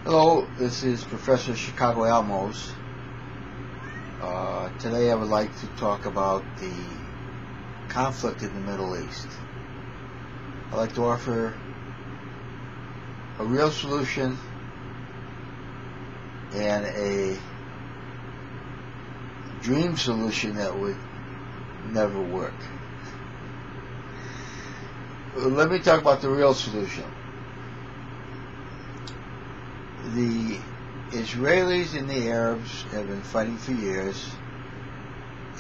Hello, this is Professor Chicagoalmose. Today I would like to talk about the conflict in the Middle East. I'd like to offer a real solution and a dream solution that would never work. Let me talk about the real solution. The Israelis and the Arabs have been fighting for years,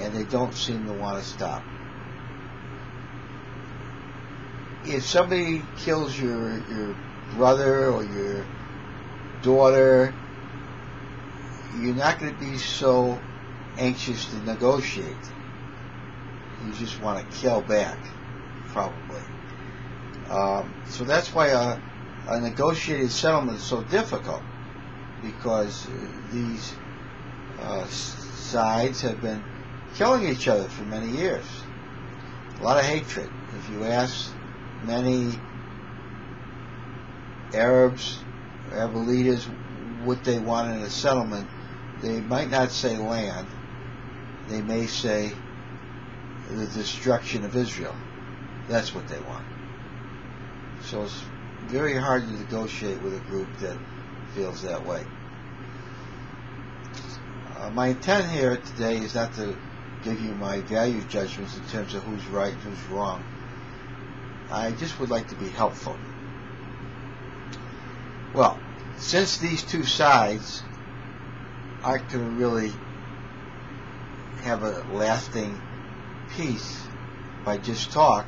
and they don't seem to want to stop. If somebody kills your brother or your daughter, you're not going to be so anxious to negotiate. You just want to kill back, probably. So that's why a negotiated settlement is so difficult, because these sides have been killing each other for many years. A lot of hatred. If you ask many Arab leaders what they want in a settlement, they might not say land. They may say the destruction of Israel. That's what they want. So it's very hard to negotiate with a group that feels that way. My intent here today is not to give you my value judgments in terms of who's right and who's wrong. I just would like to be helpful. Well, since these two sides aren't going to really have a lasting peace by just talk,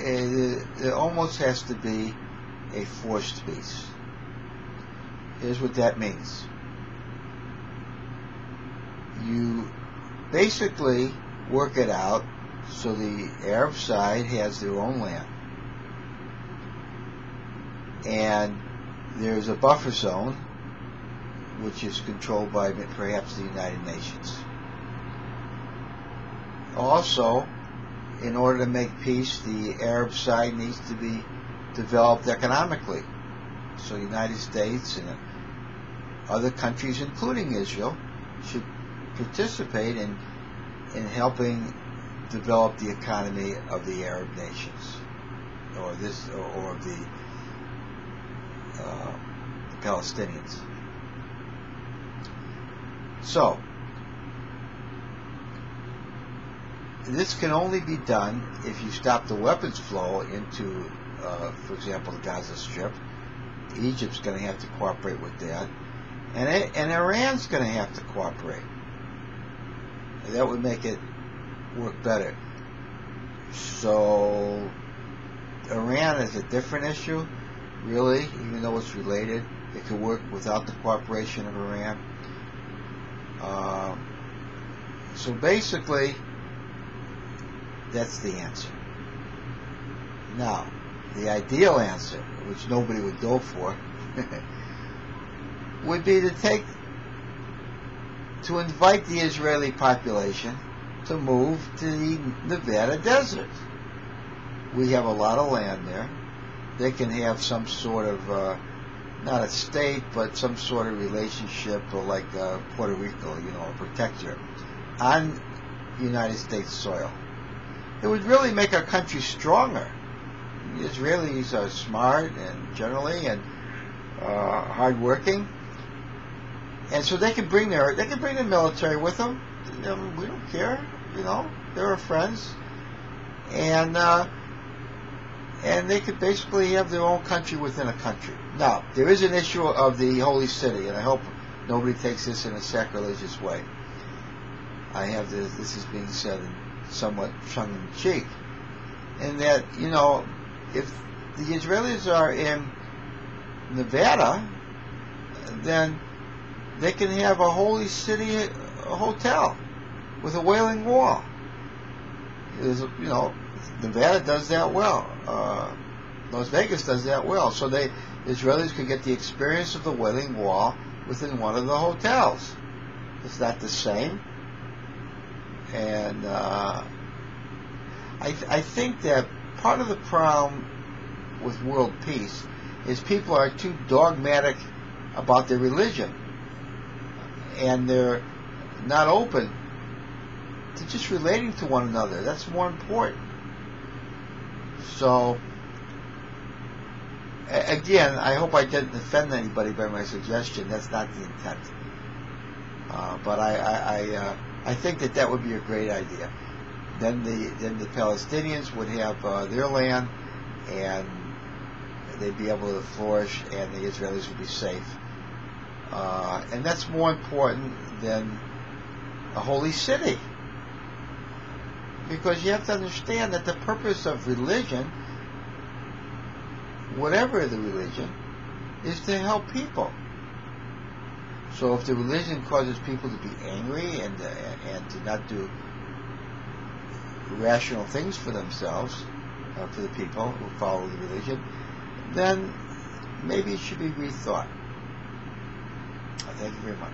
it almost has to be a forced peace. Here's what that means. You basically work it out so the Arab side has their own land, and there's a buffer zone which is controlled by perhaps the United Nations. Also, in order to make peace, the Arab side needs to be developed economically. So the United States and other countries, including Israel, should participate in helping develop the economy of the Arab nations, or the Palestinians. So this can only be done if you stop the weapons flow into, for example, the Gaza Strip. Egypt's going to have to cooperate with that, and Iran's going to have to cooperate. That would make it work better. So Iran is a different issue, really, even though it's related. It could work without the cooperation of Iran. So basically, that's the answer. Now, the ideal answer, which nobody would go for, would be to invite the Israeli population to move to the Nevada desert. We have a lot of land there. They can have some sort of, not a state, but some sort of relationship, like Puerto Rico, a protectorate, on United States soil. It would really make our country stronger. The Israelis are smart and generally and hardworking, and so they can bring the military with them. We don't care, they're our friends, and they could basically have their own country within a country. Now, there is an issue of the holy city, and I hope nobody takes this in a sacrilegious way. I have this is being said in somewhat tongue-in-cheek, and that, if the Israelis are in Nevada, then they can have a holy city hotel with a Wailing Wall. Nevada does that well. Las Vegas does that well. So the Israelis could get the experience of the Wailing Wall within one of the hotels. It's not the same. And I think that part of the problem with world peace is people are too dogmatic about their religion, and they're not open to just relating to one another. That's more important. So, again, I hope I didn't offend anybody by my suggestion. That's not the intent. But I think that would be a great idea. Then the Palestinians would have their land, and they'd be able to flourish, and the Israelis would be safe. And that's more important than a holy city. Because you have to understand that the purpose of religion, whatever the religion, is to help people. So if the religion causes people to be angry and to not do rational things for themselves, for the people who follow the religion, then maybe it should be rethought. Thank you very much.